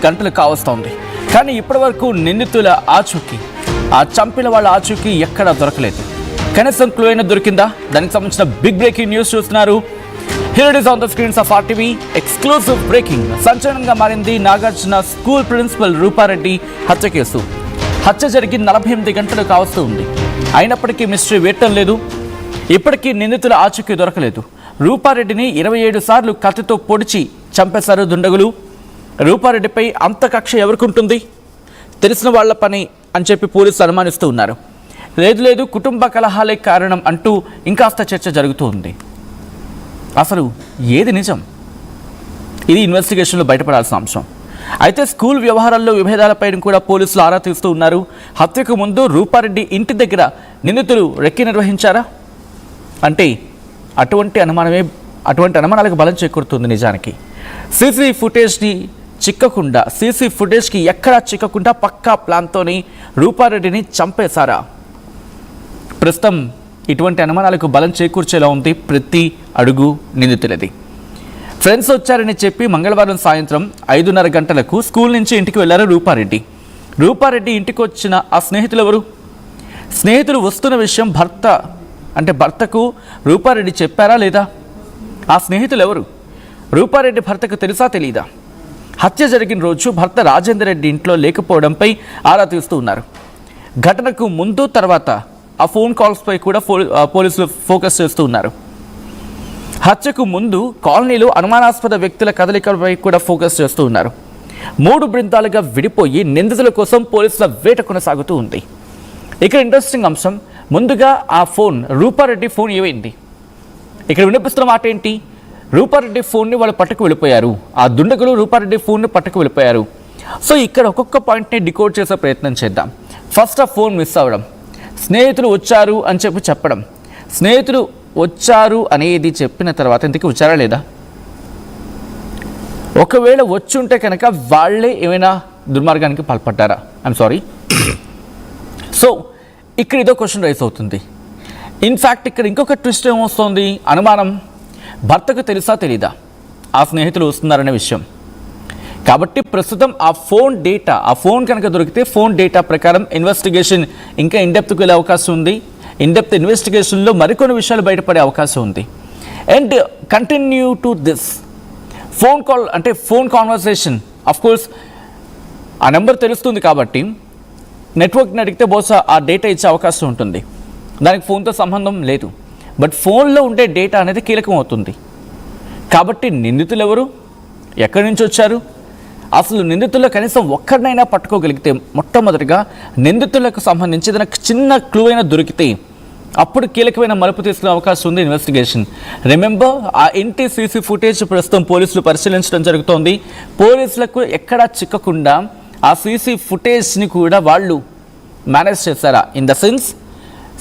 గంటలు కావస్తోంది. కానీ ఇప్పటివరకు నిందితుల ఆచూకీ, ఆ చంపిన వాళ్ళ ఆచూకీ ఎక్కడా దొరకలేదు. కనీసం క్లూ అయినా దొరికిందా? దానికి సంబంధించిన బిగ్ బ్రేకింగ్ న్యూస్ చూస్తున్నారు. Here it is on the screens of RTV. Exclusive breaking. సంచలనంగా మారింది నాగార్జున స్కూల్ ప్రిన్సిపల్ రూపారెడ్డి హత్య కేసు. హత్య జరిగి 48 గంటలు కావస్తూ ఉంది. అయినప్పటికీ మిస్టరీ వేయటం లేదు. ఇప్పటికీ నిందితుల ఆచూకీ దొరకలేదు. రూపారెడ్డిని 27 సార్లు కత్తితో పొడిచి చంపేశారు దుండగులు. రూపారెడ్డిపై అంత కక్ష ఎవరికుంటుంది? తెలిసిన వాళ్ల పని అని చెప్పి పోలీసులు అనుమానిస్తూ ఉన్నారు. లేదు కుటుంబ కలహాలే కారణం అంటూ ఇంకాస్త చర్చ జరుగుతూ ఉంది. అసలు ఏది నిజం? ఇది ఇన్వెస్టిగేషన్లో బయటపడాల్సిన అంశం. అయితే స్కూల్ వ్యవహారాల్లో విభేదాలపై కూడా పోలీసులు ఆరా తీస్తూ ఉన్నారు. హత్యకు ముందు రూపారెడ్డి ఇంటి దగ్గర నిందితులు రెక్కి నిర్వహించారా అంటే అటువంటి అనుమానాలకు బలం చేకూరుతుంది. నిజానికి సీసీ ఫుటేజ్కి ఎక్కడా చిక్కకుండా పక్కా ప్లాన్తోని రూపారెడ్డిని చంపేశారా? ప్రస్తుతం ఇటువంటి అనుమానాలకు బలం చేకూర్చేలా ఉంది ప్రతి అడుగు నిందితులది. ఫ్రెండ్స్ వచ్చారని చెప్పి మంగళవారం సాయంత్రం 5:30 గంటలకు స్కూల్ నుంచి ఇంటికి వెళ్లారు రూపారెడ్డి ఇంటికి వచ్చిన ఆ స్నేహితులు ఎవరు? స్నేహితులు వస్తున్న విషయం భర్తకు రూపారెడ్డి చెప్పారా లేదా? ఆ స్నేహితులు ఎవరు? రూపారెడ్డి భర్తకు తెలుసా తెలీదా? హత్య జరిగిన రోజు భర్త రాజేందర్ రెడ్డి ఇంట్లో లేకపోవడంపై ఆరా తీస్తూ ఉన్నారు. ఘటనకు ముందు తర్వాత ఆ ఫోన్ కాల్స్పై కూడా పోలీసులు ఫోకస్ చేస్తూ ఉన్నారు. హత్యకు ముందు కాలనీలో అనుమానాస్పద వ్యక్తుల కదలికలపై కూడా ఫోకస్ చేస్తూ ఉన్నారు. 3 బృందాలుగా విడిపోయి నిందితుల కోసం పోలీసుల వేట కొనసాగుతూ ఉంది. ఇక్కడ ఇంట్రెస్టింగ్ అంశం, ముందుగా ఆ రూపారెడ్డి ఫోన్ ఏమైంది? ఇక్కడ వినిపిస్తున్న మాట ఏంటి? రూపారెడ్డి ఫోన్ని వాళ్ళు పట్టుకు వెళ్ళిపోయారు. ఆ దుండగులు రూపారెడ్డి ఫోన్ని పట్టుకు వెళ్ళిపోయారు. సో ఇక్కడ ఒక్కొక్క పాయింట్ని డికోడ్ చేసే ప్రయత్నం చేద్దాం. ఫస్ట్ ఆ ఫోన్ మిస్ అవ్వడం, స్నేహితులు వచ్చారు అని చెప్పడం. స్నేహితులు వచ్చారు అనేది చెప్పిన తర్వాత ఇంతకీ వచ్చారా లేదా? ఒకవేళ వచ్చుంటే కనుక వాళ్ళే ఏమైనా దుర్మార్గానికి పాల్పడ్డారా? I'm sorry. సో ఇక్కడ ఇదో క్వశ్చన్ రైస్ అవుతుంది. ఇన్ఫ్యాక్ట్ ఇక్కడ ఇంకొక ట్విస్ట్ ఏమొస్తుంది? అనుమానం, భర్తకు తెలుసా తెలీదా ఆ స్నేహితులు వస్తున్నారనే విషయం. కాబట్టి ప్రస్తుతం ఆ ఫోన్ కనుక దొరికితే ఫోన్ డేటా ప్రకారం ఇన్వెస్టిగేషన్ ఇంకా ఇన్డెప్త్కి వెళ్ళే అవకాశం ఉంది. ఇన్డెప్త్ ఇన్వెస్టిగేషన్లో మరికొన్ని విషయాలు బయటపడే అవకాశం ఉంది. And continue to this phone conversation. Of course ఆ నెంబర్ తెలుస్తుంది కాబట్టి నెట్వర్క్ని అడిగితే బహుశా ఆ డేటా ఇచ్చే అవకాశం ఉంటుంది. దానికి ఫోన్తో సంబంధం లేదు. బట్ ఫోన్లో ఉండే డేటా అనేది కీలకం అవుతుంది. కాబట్టి నిందితులు ఎవరు? ఎక్కడి నుంచి వచ్చారు? అసలు నిందితుల్లో కనీసం ఒక్కరినైనా పట్టుకోగలిగితే, మొట్టమొదటిగా నిందితులకు సంబంధించి ఏదైనా చిన్న క్లూ అయినా దొరికితే అప్పుడు కీలకమైన మలుపు తీసుకునే అవకాశం ఉంది ఇన్వెస్టిగేషన్. రిమెంబర్, ఆ ఇంటి సీసీ ఫుటేజ్ ప్రస్తుతం పోలీసులు పరిశీలించడం జరుగుతోంది. పోలీసులకు ఎక్కడా చిక్కకుండా ఆ సీసీ ఫుటేజ్ని కూడా వాళ్ళు మేనేజ్ చేశారా? ఇన్ ద సెన్స్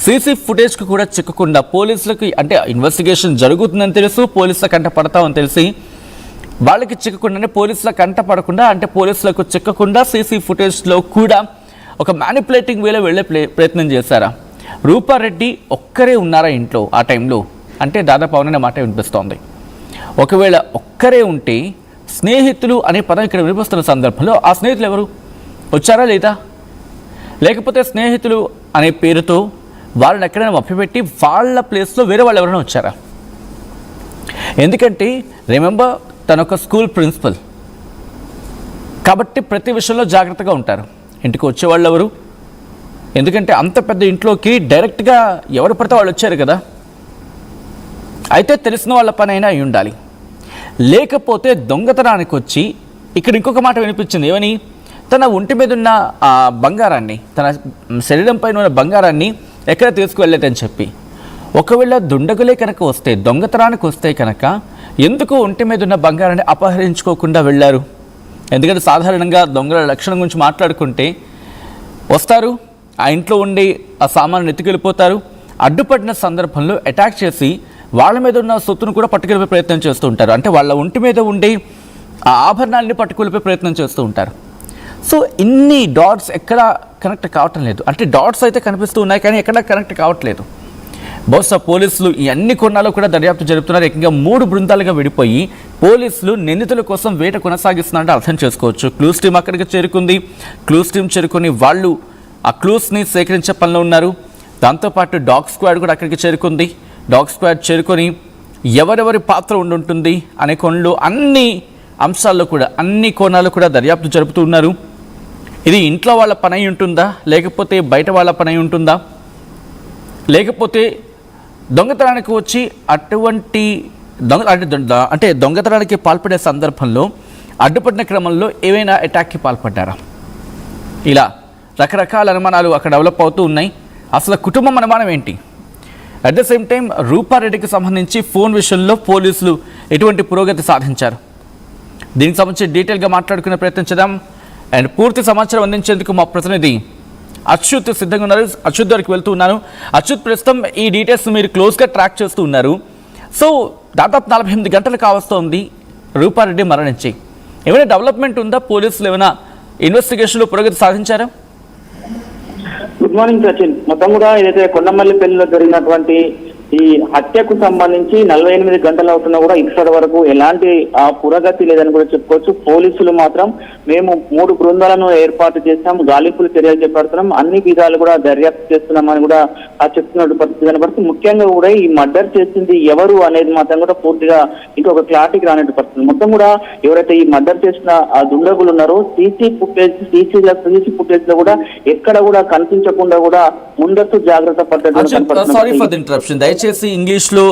సీసీ ఫుటేజ్కి కూడా చిక్కకుండా పోలీసులకు, అంటే ఇన్వెస్టిగేషన్ జరుగుతుందని తెలుసు, పోలీసుల కంట పడతామని తెలిసి వాళ్ళకి చిక్కకుండానే పోలీసుల కంట పడకుండా, అంటే పోలీసులకు చిక్కకుండా సీసీ ఫుటేజ్లో కూడా ఒక మ్యానిపులేటింగ్ వేలో వెళ్ళే ప్రయత్నం చేశారా? రూపారెడ్డి ఒక్కరే ఉన్నారా ఇంట్లో ఆ టైంలో అంటే దాదాపు అవుననే మాట వినిపిస్తోంది. ఒకవేళ ఒక్కరే ఉంటే స్నేహితులు అనే పదం ఇక్కడ వినిపిస్తున్న సందర్భంలో ఆ స్నేహితులు ఎవరు? వచ్చారా లేదా? లేకపోతే స్నేహితులు అనే పేరుతో వాళ్ళని ఎక్కడైనా మభ్యపెట్టి వాళ్ళ ప్లేస్లో వేరే వాళ్ళు ఎవరైనా వచ్చారా? ఎందుకంటే రిమెంబర్, తన ఒక స్కూల్ ప్రిన్సిపల్ కాబట్టి ప్రతి విషయంలో జాగ్రత్తగా ఉంటారు. ఇంటికి వచ్చేవాళ్ళు ఎవరు? ఎందుకంటే అంత పెద్ద ఇంట్లోకి డైరెక్ట్గా ఎవరు పడితే వాళ్ళు వచ్చారు కదా. అయితే తెలిసిన వాళ్ళ పని అయినా అయి ఉండాలి. లేకపోతే దొంగతనానికి వచ్చి, ఇక్కడ ఇంకొక మాట వినిపించింది ఏమని? తన ఒంటి మీద ఉన్న ఆ బంగారాన్ని, తన శరీరం పైన ఉన్న బంగారాన్ని ఎక్కడ తీసుకువెళ్ళలేదని చెప్పి. ఒకవేళ దుండగులే కనుక వస్తే, దొంగతనానికి వస్తే కనుక ఎందుకు ఒంటి మీద ఉన్న బంగారాన్ని అపహరించుకోకుండా వెళ్ళారు? ఎందుకంటే సాధారణంగా దొంగల లక్షణం గురించి మాట్లాడుకుంటే వస్తారు, ఆ ఇంట్లో ఉండి ఆ సామాను ఎత్తుకెళ్ళిపోతారు. అడ్డుపడిన సందర్భంలో అటాక్ చేసి వాళ్ళ మీద ఉన్న సొత్తును కూడా పట్టుకెళ్ళిపోయే ప్రయత్నం చేస్తూ ఉంటారు. అంటే వాళ్ళ ఒంటి మీద ఉండి ఆ ఆభరణాలని పట్టుకెళ్ళిపోయే ప్రయత్నం చేస్తూ ఉంటారు. సో ఇన్ని డాట్స్ ఎక్కడ కనెక్ట్ కావటం లేదు. అంటే డాట్స్ అయితే కనిపిస్తూ ఉన్నాయి కానీ ఎక్కడ కనెక్ట్ కావట్లేదు. బహుశా పోలీసులు ఈ అన్ని కోణాల్లో కూడా దర్యాప్తు జరుపుతున్నారు. ఏకంగా 3 బృందాలుగా విడిపోయి పోలీసులు నిందితుల కోసం వేట కొనసాగిస్తున్నారంటే అర్థం చేసుకోవచ్చు. క్లూస్ టీం అక్కడికి చేరుకుంది. క్లూస్ టీం చేరుకొని వాళ్ళు ఆ క్లూస్ని సేకరించే పనిలో ఉన్నారు. దాంతోపాటు డాగ్ స్క్వాడ్ కూడా అక్కడికి చేరుకుంది. డాగ్ స్క్వాడ్ చేరుకొని ఎవరెవరి పాత్ర ఉండుంటుంది అనే కోణంలో అన్ని అంశాల్లో కూడా అన్ని కోణాలు కూడా దర్యాప్తు జరుపుతూ ఉన్నారు. ఇది ఇంట్లో వాళ్ళ పని అయి ఉంటుందా, లేకపోతే బయట వాళ్ళ పని అయి ఉంటుందా, లేకపోతే దొంగతనానికి వచ్చి అటువంటి అంటే దొంగతనానికి పాల్పడే సందర్భంలో అడ్డుపడిన క్రమంలో ఏవైనా అటాక్కి పాల్పడ్డారా? ఇలా రకరకాల అనుమానాలు అక్కడ డెవలప్ అవుతూ ఉన్నాయి. అసలు కుటుంబం అనుమానం ఏంటి? అట్ ద సేమ్ టైం రూపారెడ్డికి సంబంధించి ఫోన్ విషయంలో పోలీసులు ఎటువంటి పురోగతి సాధించారు? దీనికి సంబంధించి డీటెయిల్గా మాట్లాడుకునే ప్రయత్నం చేద్దాం. అండ్ పూర్తి సమాచారం అందించేందుకు మా ప్రతినిధి అచ్యుత్ సిద్ధంగా ఉన్నారు. అచ్యుత్ దగ్గరికి వెళ్తూ ఉన్నాను. అచ్యుత్, ప్రస్తుతం ఈ డీటెయిల్స్ మీరు క్లోజ్గా ట్రాక్ చేస్తూ ఉన్నారు. సో దాదాపు 48 గంటలు కావస్తోంది రూపారెడ్డి మరణించి. ఏమైనా డెవలప్మెంట్ ఉందా? పోలీసులు ఏమైనా ఇన్వెస్టిగేషన్లో పురోగతి సాధించారా? Good morning Sachin. మొత్తం కూడా ఏదైతే కొండమల్లిపల్లిలో జరిగినటువంటి ఈ హత్యకు సంబంధించి 48 గంటలు అవుతున్నా కూడా ఇక్కడ వరకు ఎలాంటి పురోగతి లేదని కూడా చెప్పుకోవచ్చు. పోలీసులు మాత్రం మేము 3 బృందాలను ఏర్పాటు చేస్తాం, గాలింపులు చర్యలు చేపడుతున్నాం, అన్ని విధాలు కూడా దర్యాప్తు చేస్తున్నామని కూడా చెప్తున్న పరిస్థితి కనబడుతుంది. ముఖ్యంగా కూడా ఈ మర్డర్ చేసింది ఎవరు అనేది మాత్రం కూడా పూర్తిగా ఇంకొక క్లారిటీకి రానట్టు పరిస్థితి. మొత్తం కూడా ఎవరైతే ఈ మర్డర్ చేసిన ఆ దుండగులు ఉన్నారో సీసీ ఫుటేజ్ లో కూడా ఎక్కడ కూడా కనిపించకుండా కూడా ముందస్తు జాగ్రత్త పడ్డట్టు. దయచేసి ఇంగ్లీష్లో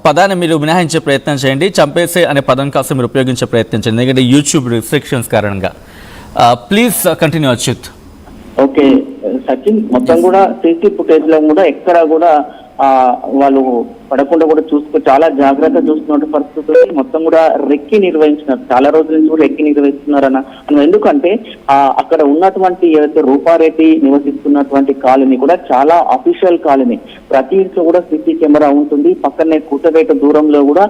పదాన్ని మీరు మినహాయించే ప్రయత్నం చేయండి. చంపేసే అనే పదం కాస్త మీరు ఉపయోగించే ప్రయత్నం చేయండి, ఎందుకంటే యూట్యూబ్ రిస్ట్రిక్షన్స్ కారణంగా. Please continue Achyut. Okay Sachin, మొత్తం కూడా సీసీ ఫుటేజ్ లో కూడా ఎక్కడ కూడా వాళ్ళు పడకుండా కూడా చాలా జాగ్రత్త చూస్తున్న పరిస్థితుల్లో మొత్తం కూడా రెక్కి నిర్వహించినారు. చాలా రోజుల నుంచి కూడా రెక్కి నిర్వహిస్తున్నారన్న. ఎందుకంటే అక్కడ ఉన్నటువంటి ఏదైతే రూపారెడ్డి నివసిస్తున్నటువంటి కాలనీ కూడా చాలా అఫీషియల్ కాలనీ. ప్రతి ఇంట్లో కూడా సీసీ కెమెరా ఉంటుంది. పక్కనే కూతవేట దూరంలో కూడా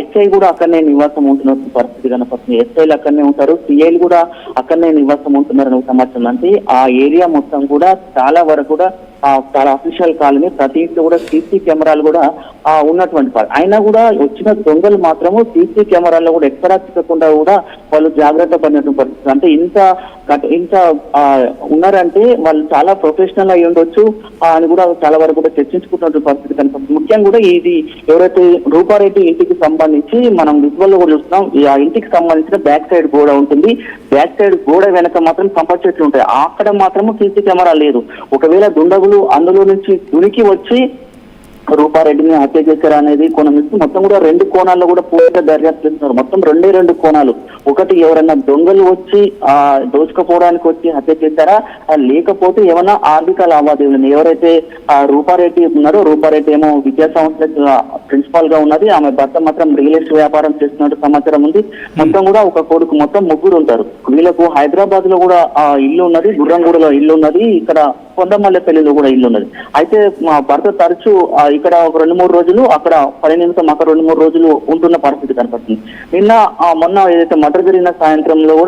ఎస్ఐ కూడా అక్కడనే నివాసం ఉంటున్న పరిస్థితి కనపడుతుంది. ఎస్ఐలు అక్కడనే ఉంటారు, సిఐలు కూడా అక్కడనే నివాసం ఉంటున్నారనే సమాచారం. అంటే ఆ ఏరియా మొత్తం కూడా చాలా వరకు కూడా చాలా అఫీషియల్ కాలనీ. ప్రతి ఇంట్లో కూడా సీసీ కెమెరాలు కూడా ఉన్నటువంటి అయినా కూడా వచ్చిన దొంగలు మాత్రము సీసీ కెమెరాల్లో కూడా ఎక్కడా చిక్కకుండా కూడా వాళ్ళు జాగ్రత్త పడినటువంటి పరిస్థితి. అంటే ఇంత ఉన్నారంటే వాళ్ళు చాలా ప్రొఫెషనల్ అయి ఉండొచ్చు అని కూడా చాలా వరకు కూడా చర్చించుకున్నటువంటి పరిస్థితి కనిపిస్తుంది. ముఖ్యంగా కూడా ఇది ఎవరైతే రూపారెడ్డి ఇంటికి సంబంధించి మనం విజువల్ లో కూడా చూస్తున్నాం. ఆ ఇంటికి సంబంధించిన బ్యాక్ సైడ్ గోడ ఉంటుంది. బ్యాక్ సైడ్ గోడ వెనక మాత్రం కంప చెట్లు ఉంటాయి. అక్కడ మాత్రము సీసీ కెమెరా లేదు. ఒకవేళ దుండగులు అందులో నుంచి దునికి వచ్చి రూపారెడ్డిని హత్య చేశారా అనేది కోణం ఇస్తూ మొత్తం కూడా 2 కోణాల్లో కూడా పూర్తిగా దర్యాప్తు చేస్తున్నారు. మొత్తం 2 కోణాలు. ఒకటి, ఎవరైనా దొంగలు వచ్చి దోచుకపోవడానికి వచ్చి హత్య చేశారా, లేకపోతే ఏమైనా ఆర్థిక లావాదేవీలు. ఎవరైతే రూపారెడ్డి ఉన్నారో, రూపారెడ్డి ఏమో విద్యా సంస్థ ప్రిన్సిపాల్ గా ఉన్నది, ఆమె భర్త మాత్రం రియల్ ఎస్టేట్ వ్యాపారం చేస్తున్నట్టు సమాచారం ఉంది. మొత్తం కూడా ఒక కొడుకు, మొత్తం 3 ఉంటారు. వీళ్ళకు హైదరాబాద్ లో కూడా ఇల్లు ఉన్నది, గుర్రంగూడలో ఇల్లు ఉన్నది, ఇక్కడ కొండమల్లెపల్లిలో కూడా ఇల్లు ఉన్నది. అయితే మా భర్త తరచూ ఇక్కడ ఒక 2-3 రోజులు, అక్కడ పని నిమిషం అక్కడ 2-3 రోజులు ఉంటున్న పరిస్థితి కనపడుతుంది. మొన్న ఏదైతే మర్డర్ జరిగిన సాయంత్రంలో కూడా